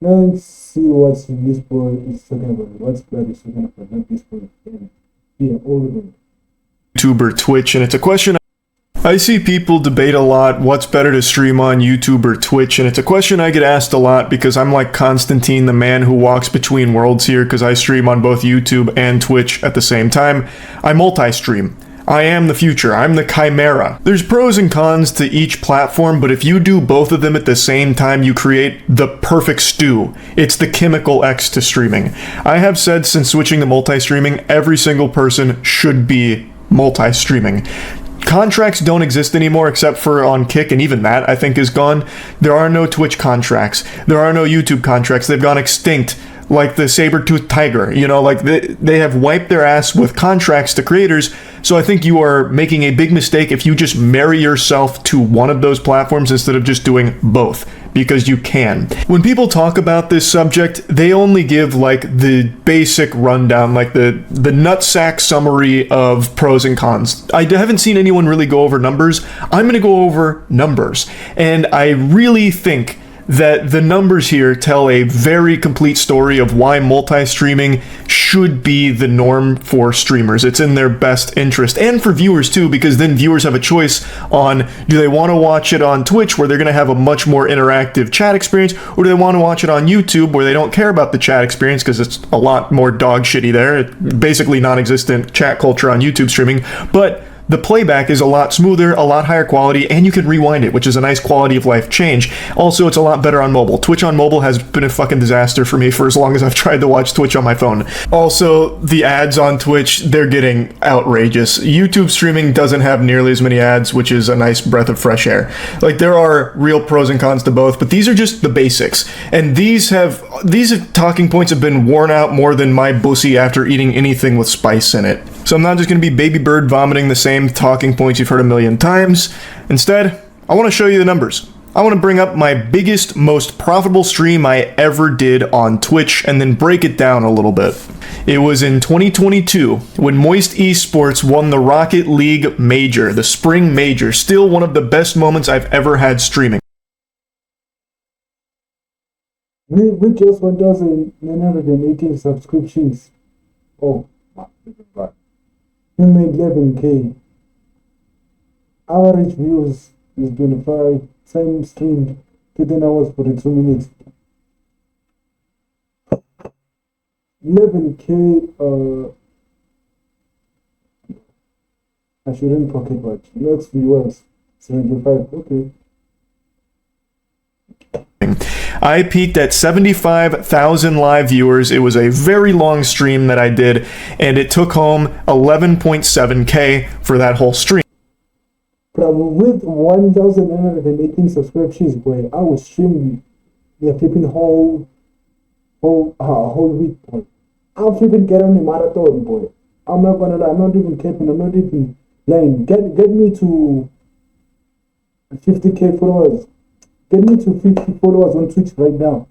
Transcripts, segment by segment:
Let's see what this boy is talking about. What's Brad is talking about, not this boy. Yeah, all of them. YouTube or Twitch, and it's a question I see people debate a lot, what's better to stream on YouTube or Twitch, and it's a question I get asked a lot because I'm like Constantine, the man who walks between worlds here, because I stream on both YouTube and Twitch at the same time. I multi-stream. I am the future. I'm the chimera. There's pros and cons to each platform, but if you do both of them at the same time, you create the perfect stew. It's the chemical X to streaming. I have said since switching to multi-streaming, every single person should be multi-streaming. Contracts don't exist anymore except for on Kick, and even that I think is gone. There are no Twitch contracts. There are no YouTube contracts. They've gone extinct, like the saber-toothed tiger. You know, like they have wiped their ass with contracts to creators. So I think you are making a big mistake if you just marry yourself to one of those platforms instead of just doing both, because you can. When people talk about this subject, they only give like the basic rundown, like the nutsack summary of pros and cons. I haven't seen anyone really go over numbers. I'm going to go over numbers, and I really think that the numbers here tell a very complete story of why multi-streaming should be the norm for streamers. It's in their best interest, and for viewers too, because then viewers have a choice on, do they want to watch it on Twitch where they're going to have a much more interactive chat experience, or do they want to watch it on YouTube where they don't care about the chat experience because it's a lot more dog shitty there. It's basically non-existent chat culture on YouTube streaming, but the playback is a lot smoother, a lot higher quality, and you can rewind it, which is a nice quality of life change. Also, it's a lot better on mobile. Twitch on mobile has been a fucking disaster for me for as long as I've tried to watch Twitch on my phone. Also, the ads on Twitch, they're getting outrageous. YouTube streaming doesn't have nearly as many ads, which is a nice breath of fresh air. Like, there are real pros and cons to both, but these are just the basics. And these talking points have been worn out more than my bussy after eating anything with spice in it. So I'm not just going to be Baby Bird vomiting the same talking points you've heard a million times. Instead, I want to show you the numbers. I want to bring up my biggest, most profitable stream I ever did on Twitch and then break it down a little bit. It was in 2022 when Moist Esports won the Rocket League Major, the Spring Major, still one of the best moments I've ever had streaming. We just 1,918 subscriptions. Oh, my. We made 11k. Average views is 25. Time streamed 13 hours 42 minutes. 11k. I shouldn't pocket watch. Next viewers 75. Okay. I peaked at 75,000 live viewers. It was a very long stream that I did, and it took home 11.7k for that whole stream. But with 1,918 subscriptions, boy, I was streaming the flipping whole week, boy. I'm flipping getting on the marathon, boy. I'm not gonna lie, I'm not even capping, I'm not even lying. Get me to 50k followers. Get me to 50 followers on Twitch right now.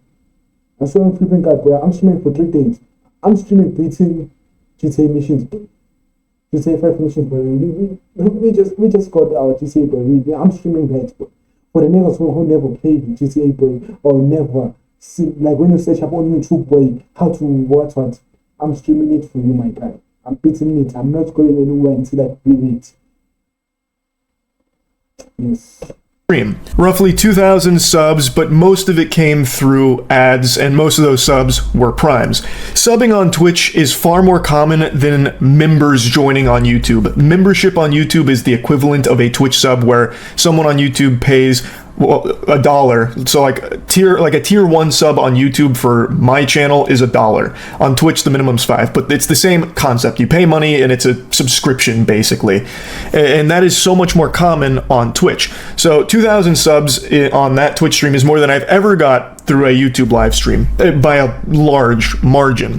I'm showing flipping card, boy. I'm streaming for 3 days. I'm streaming beating GTA missions, boy. GTA 5 missions, boy. We just got our GTA, boy. I'm streaming that, boy. For the niggas who never played GTA, boy, or never see, like when you search up on YouTube, boy, how to what. I'm streaming it for you, my guy. I'm beating it. I'm not going anywhere until I beat it. Yes. Roughly 2,000 subs, but most of it came through ads, and most of those subs were primes. Subbing on Twitch is far more common than members joining on YouTube. Membership on YouTube is the equivalent of a Twitch sub, where someone on YouTube pays $1. So like a tier 1 sub on YouTube for my channel is $1. On Twitch the minimum's $5, but it's the same concept. You pay money and it's a subscription basically, and that is so much more common on Twitch. So 2,000 subs on that Twitch stream is more than I've ever got through a YouTube live stream by a large margin.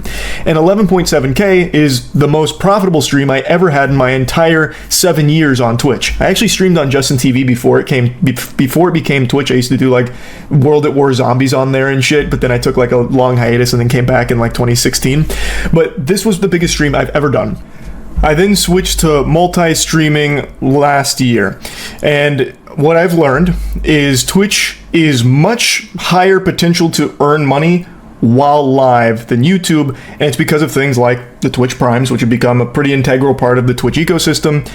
And 11.7k is the most profitable stream I ever had in my entire 7 years on Twitch. I actually streamed on Justin TV before it became Twitch. I used to do like World at War Zombies on there and shit, but then I took like a long hiatus and then came back in like 2016. But this was the biggest stream I've ever done. I then switched to multi-streaming last year, and what I've learned is Twitch is much higher potential to earn money while live than YouTube, and it's because of things like the Twitch Primes, which have become a pretty integral part of the Twitch ecosystem,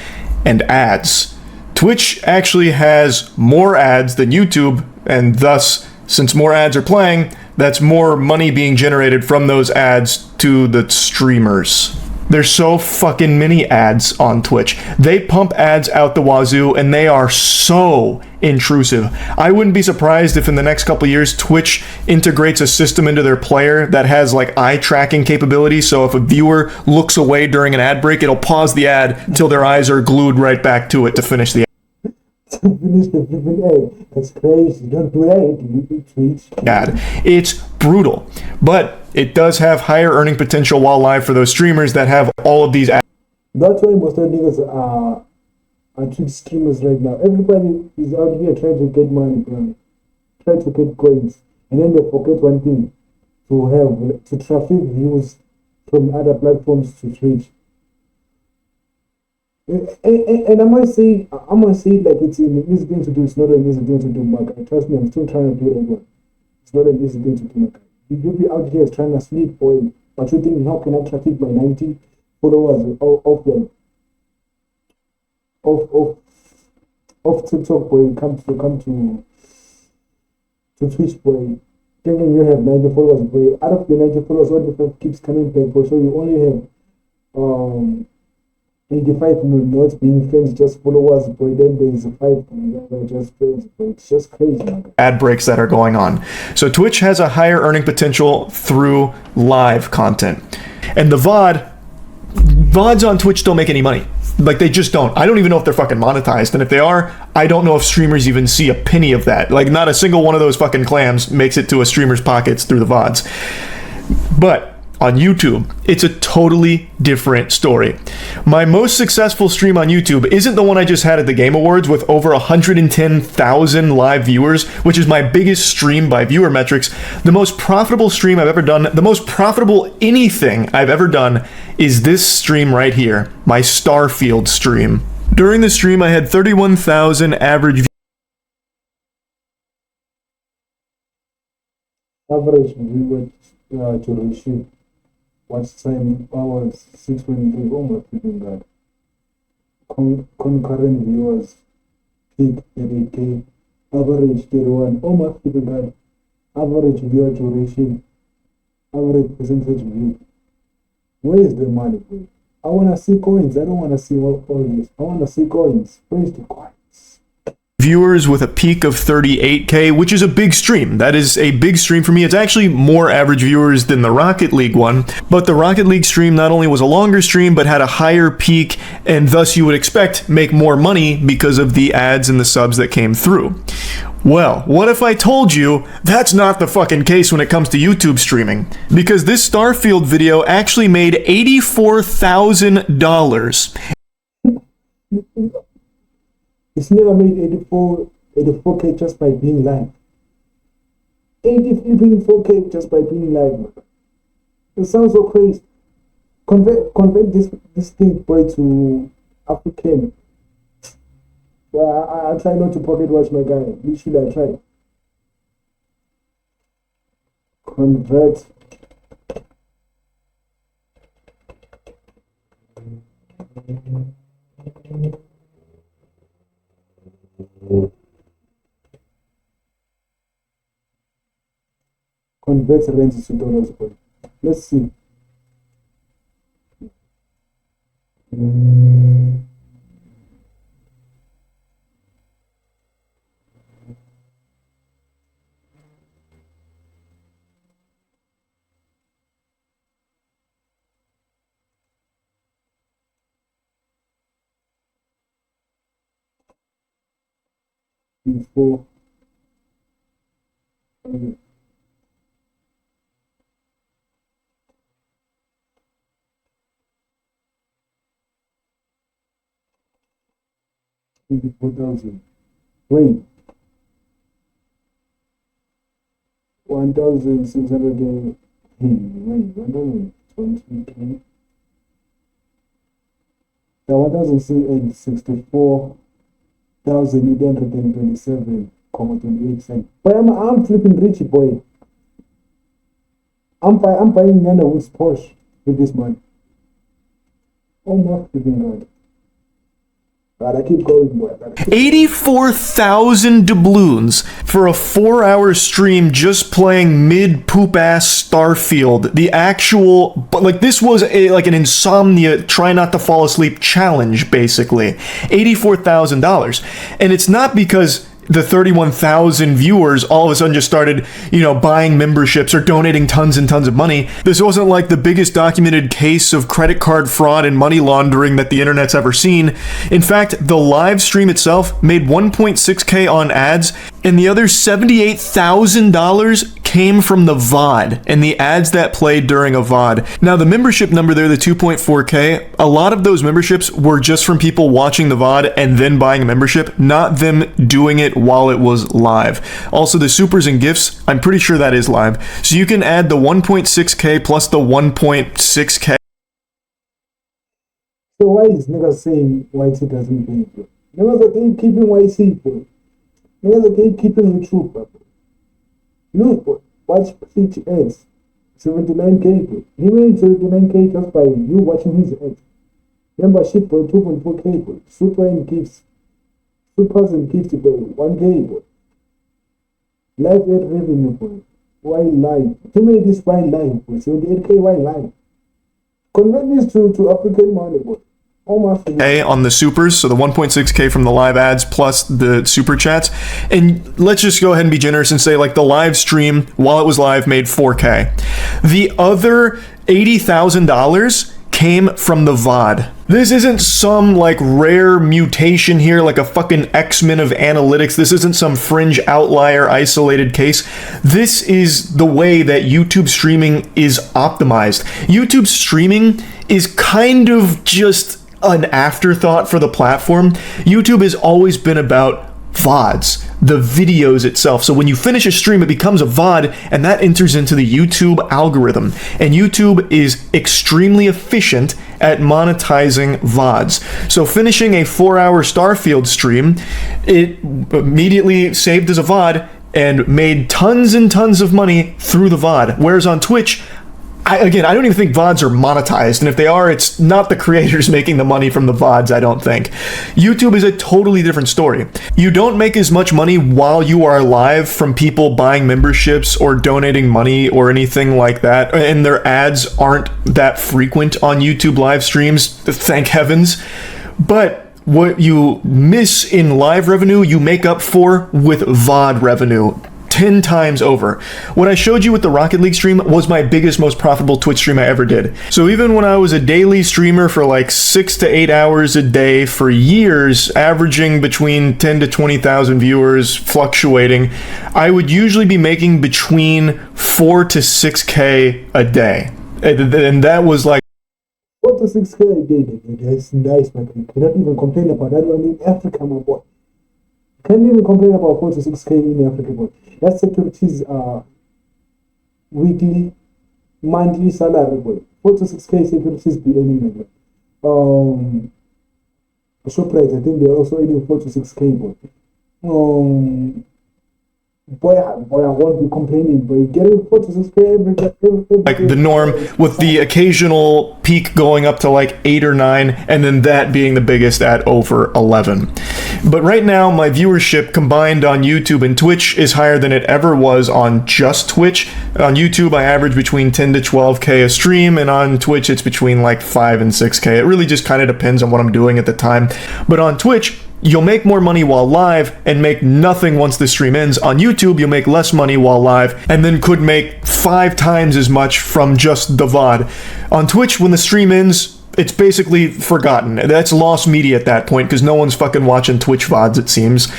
and ads. Twitch actually has more ads than YouTube, and thus, since more ads are playing, that's more money being generated from those ads to the streamers. There's so fucking many ads on Twitch. They pump ads out the wazoo, and they are so intrusive. I wouldn't be surprised if in the next couple years Twitch integrates a system into their player that has like eye tracking capability, so if a viewer looks away during an ad break, it'll pause the ad until their eyes are glued right back to it to finish the Finish the flipping ad. That's crazy. Don't do that. Twitch. ad. It's brutal, but it does have higher earning potential while live for those streamers that have all of these ads. That's why most of the niggas are Twitch streamers right now. Everybody is out here trying to get money, bro. Trying to get coins. And then they forget one thing. To traffic views from other platforms to Twitch. And I might say like it's an easy thing to do. It's not an easy thing to do, Mark. Trust me, I'm still trying to do it again. It's not an easy thing to do, Mark. You'll be out here trying to sleep, boy. But you think, how can I traffic my 90 followers off them? Off TikTok, boy. Come to Twitch, boy. Thinking you have 90 followers, boy. Out of the 90 followers, what the fuck keeps coming back, boy? So you only have 85 not being friends, just followers, boy. Then there's 5 that are just friends, boy. It's just crazy, man. Ad breaks that are going on. So Twitch has a higher earning potential through live content. And the VODs on Twitch don't make any money. Like, they just don't. I don't even know if they're fucking monetized. And if they are, I don't know if streamers even see a penny of that. Like, not a single one of those fucking clams makes it to a streamer's pockets through the VODs. But on YouTube, it's a totally different story. My most successful stream on YouTube isn't the one I just had at the Game Awards with over 110,000 live viewers, which is my biggest stream by viewer metrics. The most profitable stream I've ever done, the most profitable anything I've ever done, is this stream right here, my Starfield stream. During the stream, I had 31,000 average Average viewer duration. Watch time hours 6.3. Oh my freaking god. Concurrent viewers peak 38k. Average 31. Oh my freaking god. Average viewer duration. Average percentage view. Where is the money, bro? I wanna see coins. I don't wanna see all this. I wanna see coins. Where's the coins? viewers with a peak of 38k, which is a big stream. That is a big stream for me. It's actually more average viewers than the Rocket League one, but the Rocket League stream not only was a longer stream, but had a higher peak, and thus you would expect make more money because of the ads and the subs that came through. Well, what if I told you that's not the fucking case when it comes to YouTube streaming? Because this Starfield video actually made $84,000. It's never made 84k just by being live. 84k just by being live. It sounds so crazy. Convert this thing, boy, to African. Well, I try not to pocket watch my guy. Literally, I try. Convert. Convert rands to dollars, boy. Let's see. Before 24,000. Wait. 1,600. Wait, 1,020. The 1,064. 1,827.28 cents. But I'm flipping rich, boy. I'm buying Nana with Porsche with this money. Oh my flipping God. God, I keep going, boy. 84,000 doubloons for a 4-hour stream just playing mid-poop-ass Starfield. The actual... But, like, this was like an insomnia, try not to fall asleep challenge, basically. $84,000. And it's not because the 31,000 viewers all of a sudden just started, buying memberships or donating tons and tons of money. This wasn't like the biggest documented case of credit card fraud and money laundering that the internet's ever seen. In fact, the live stream itself made 1.6K on ads, and the other $78,000 came from the VOD and the ads that played during a VOD. Now, the membership number there, the 2.4K, a lot of those memberships were just from people watching the VOD and then buying a membership, not them doing it while it was live. Also, the supers and gifts, I'm pretty sure that is live. So you can add the 1.6K plus the 1.6K. So why is niggas saying YT doesn't pay, bro? Niggas are keeping YC, bro. Niggas are keeping the truth, bro. Look, bro. Watch each ads. 79K, bro. He made 79K just by you watching his ads. Membership, bro, 2.4K, bro. Super and gifts. Supers and gifts, bro. 1K, bro. Live ad revenue, bro. Why live? He made this why live, bro. 78K, why live? Convert this to African money, bro. A on the supers, so the 1.6K from the live ads plus the super chats. And let's just go ahead and be generous and say, like, the live stream, while it was live, made 4K. The other $80,000 came from the VOD. This isn't some, like, rare mutation here, like a fucking X-Men of analytics. This isn't some fringe outlier isolated case. This is the way that YouTube streaming is optimized. YouTube streaming is kind of just an afterthought for the platform. YouTube has always been about VODs, the videos itself. So when you finish a stream, it becomes a VOD, and that enters into the YouTube algorithm. And YouTube is extremely efficient at monetizing VODs. So finishing a 4-hour Starfield stream, it immediately saved as a VOD and made tons and tons of money through the VOD. Whereas on Twitch, I don't even think VODs are monetized, and if they are, it's not the creators making the money from the VODs, I don't think. YouTube is a totally different story. You don't make as much money while you are live from people buying memberships or donating money or anything like that, and their ads aren't that frequent on YouTube live streams, thank heavens. But what you miss in live revenue, you make up for with VOD revenue. 10 times over. What I showed you with the Rocket League stream was my biggest, most profitable Twitch stream I ever did. So even when I was a daily streamer for like 6 to 8 hours a day for years, averaging between 10 to 20,000 viewers, fluctuating, I would usually be making between 4 to 6K a day. And that was like 4 to 6K a day. That's nice, man. You cannot even complain about that one in Africa, my boy. You can't even complain about 4 to 6K in Africa, boy. That's securities weekly, monthly salary, boy. 4 to 6K securities be earning, boy. Shoprite, I think they're also earning 4 to 6K, boy. Boy, I won't be complaining, but getting 4 to 6K every like the norm, with the occasional peak going up to like 8 or 9, and then that being the biggest at over 11. But right now, my viewership combined on YouTube and Twitch is higher than it ever was on just Twitch. On YouTube, I average between 10 to 12K a stream, and on Twitch, it's between like 5 and 6K. It really just kind of depends on what I'm doing at the time. But on Twitch, you'll make more money while live and make nothing once the stream ends. On YouTube, you'll make less money while live and then could make 5 times as much from just the VOD. On Twitch, when the stream ends, it's basically forgotten. That's lost media at that point because no one's fucking watching Twitch VODs, it seems.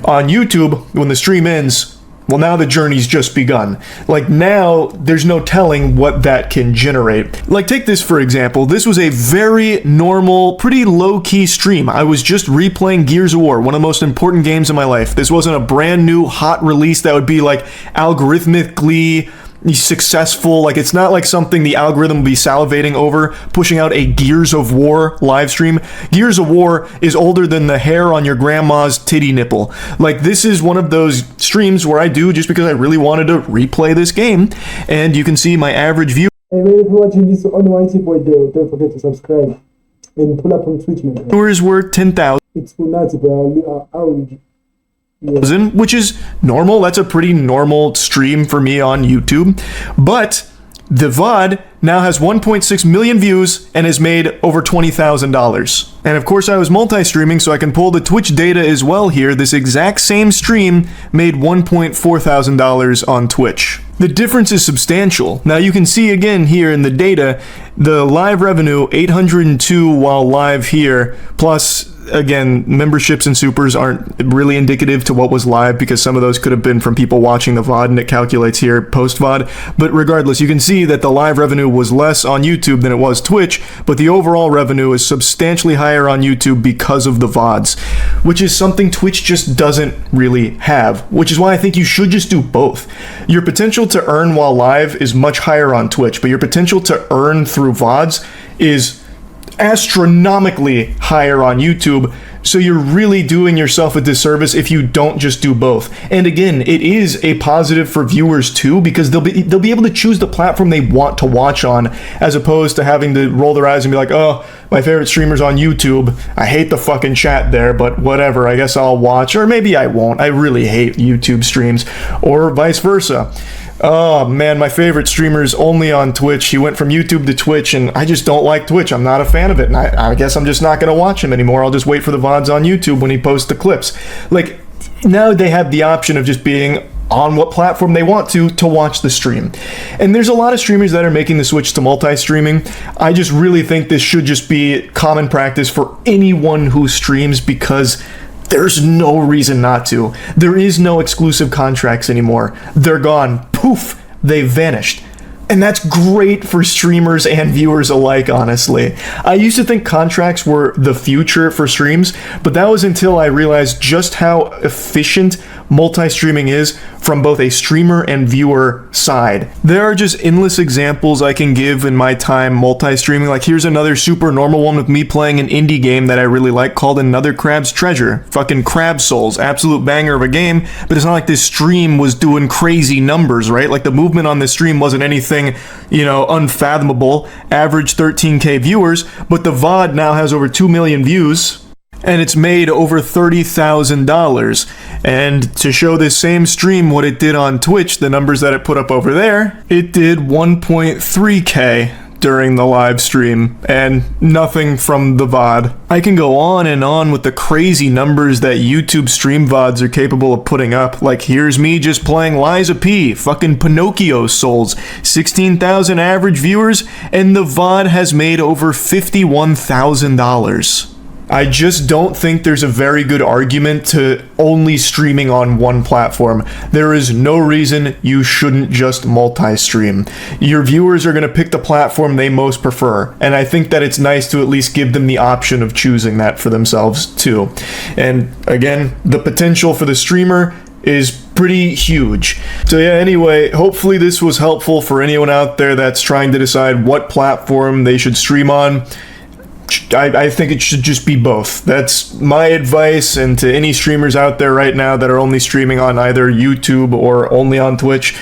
On YouTube, when the stream ends, well, now the journey's just begun. Like, now, there's no telling what that can generate. Like, take this for example. This was a very normal, pretty low-key stream. I was just replaying Gears of War, one of the most important games in my life. This wasn't a brand new, hot release that would be, like, algorithmically successful. Like, it's not like something the algorithm will be salivating over, pushing out a Gears of War live stream. Gears of War is older than the hair on your grandma's titty nipple. Like, this is one of those streams where I do just because I really wanted to replay this game, and you can see my average view. Hey man, if you're watching this on YT Boy, don't forget to subscribe and pull up on Twitch, man. Viewers were 10,000. It's Funati, bro. Which is normal. That's a pretty normal stream for me on YouTube. But the VOD now has 1.6 million views and has made over $20,000. And of course I was multi-streaming, so I can pull the Twitch data as well here. This exact same stream made $1.4 thousand on Twitch. The difference is substantial. Now you can see again here in the data, the live revenue, 802 while live here, plus again, memberships and supers aren't really indicative to what was live because some of those could have been from people watching the VOD, and it calculates here post-VOD. But regardless, you can see that the live revenue was less on YouTube than it was Twitch, but the overall revenue is substantially higher on YouTube because of the VODs, which is something Twitch just doesn't really have, which is why I think you should just do both. Your potential to earn while live is much higher on Twitch, but your potential to earn through VODs is astronomically higher on YouTube, so you're really doing yourself a disservice if you don't just do both. And again, it is a positive for viewers too, because they'll be able to choose the platform they want to watch on, as opposed to having to roll their eyes and be like, oh, my favorite streamer's on YouTube. I hate the fucking chat there, but whatever, I guess I'll watch, or maybe I won't. I really hate YouTube streams, or vice versa. Oh man, my favorite streamer is only on Twitch. He went from YouTube to Twitch, and I just don't like Twitch. I'm not a fan of it, and I guess I'm just not going to watch him anymore. I'll just wait for the VODs on YouTube when he posts the clips. Like, now they have the option of just being on what platform they want to watch the stream. And there's a lot of streamers that are making the switch to multi-streaming. I just really think this should just be common practice for anyone who streams, because there's no reason not to. There is no exclusive contracts anymore. They're gone. Poof, they vanished. And that's great for streamers and viewers alike, honestly. I used to think contracts were the future for streams, but that was until I realized just how efficient multi-streaming is from both a streamer and viewer side. There are just endless examples I can give in my time multi-streaming. Like, here's another super normal one with me playing an indie game that I really like called Another Crab's Treasure. Fucking Crab Souls, absolute banger of a game, but it's not like this stream was doing crazy numbers, right? Like, the movement on this stream wasn't anything, you know, unfathomable. Average 13k viewers, but the VOD now has over 2 million views, and it's made over $30,000. And to show this same stream what it did on Twitch, the numbers that it put up over there, it did 1.3k during the live stream, and nothing from the VOD. I can go on and on with the crazy numbers that YouTube stream VODs are capable of putting up. Like, here's me just playing Liza P, fucking Pinocchio Souls, 16,000 average viewers, and the VOD has made over $51,000. I just don't think there's a very good argument to only streaming on one platform. There is no reason you shouldn't just multi-stream. Your viewers are going to pick the platform they most prefer, and I think that it's nice to at least give them the option of choosing that for themselves too. And again, the potential for the streamer is pretty huge. So yeah, anyway, hopefully this was helpful for anyone out there that's trying to decide what platform they should stream on. I think it should just be both. That's my advice, and to any streamers out there right now that are only streaming on either YouTube or only on Twitch,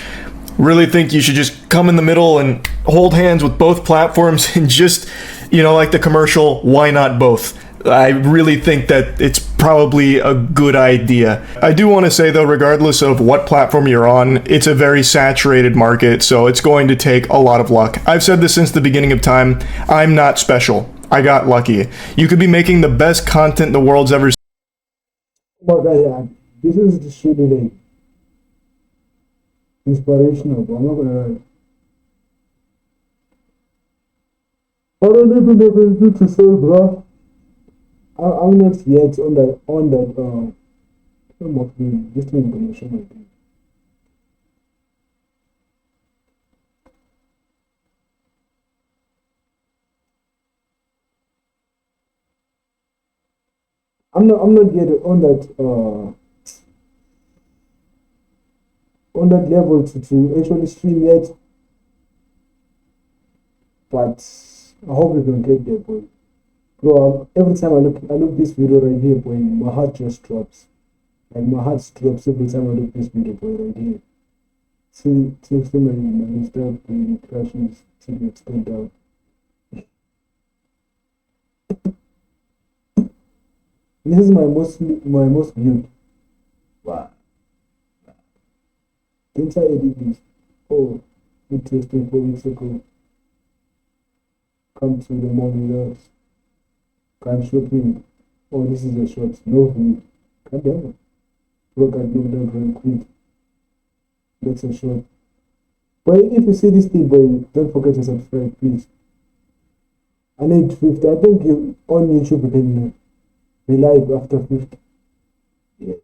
really think you should just come in the middle and hold hands with both platforms and just, you know, like the commercial, why not both? I really think that it's probably a good idea. I do want to say though, regardless of what platform you're on, it's a very saturated market, so it's going to take a lot of luck. I've said this since the beginning of time. I'm not special. I got lucky. You could be making the best content the world's ever seen. But yeah, this is just really like inspirational. I'm not gonna. I don't know anything to say, bro. I'm not yet on that film of me. Just information, I think. I'm not yet on on that level to actually stream yet. But I hope we can get there, boy. Bro, every time I look this video right here, boy, my heart just drops. Like my heart drops every time I look this video, boy, right here. See my stuff, the crashes, see it's going down. This is my most viewed. Wow. Didn't I edit this? Oh, it tested 4 weeks ago. Come to the mall with us. Come shopping. Oh, this is a short. No food. God damn it. Look at me without very quick. That's a short. But if you see this thing, boy, don't forget to subscribe, please. I need 50. I think you on YouTube you can be live after 50. Yeah.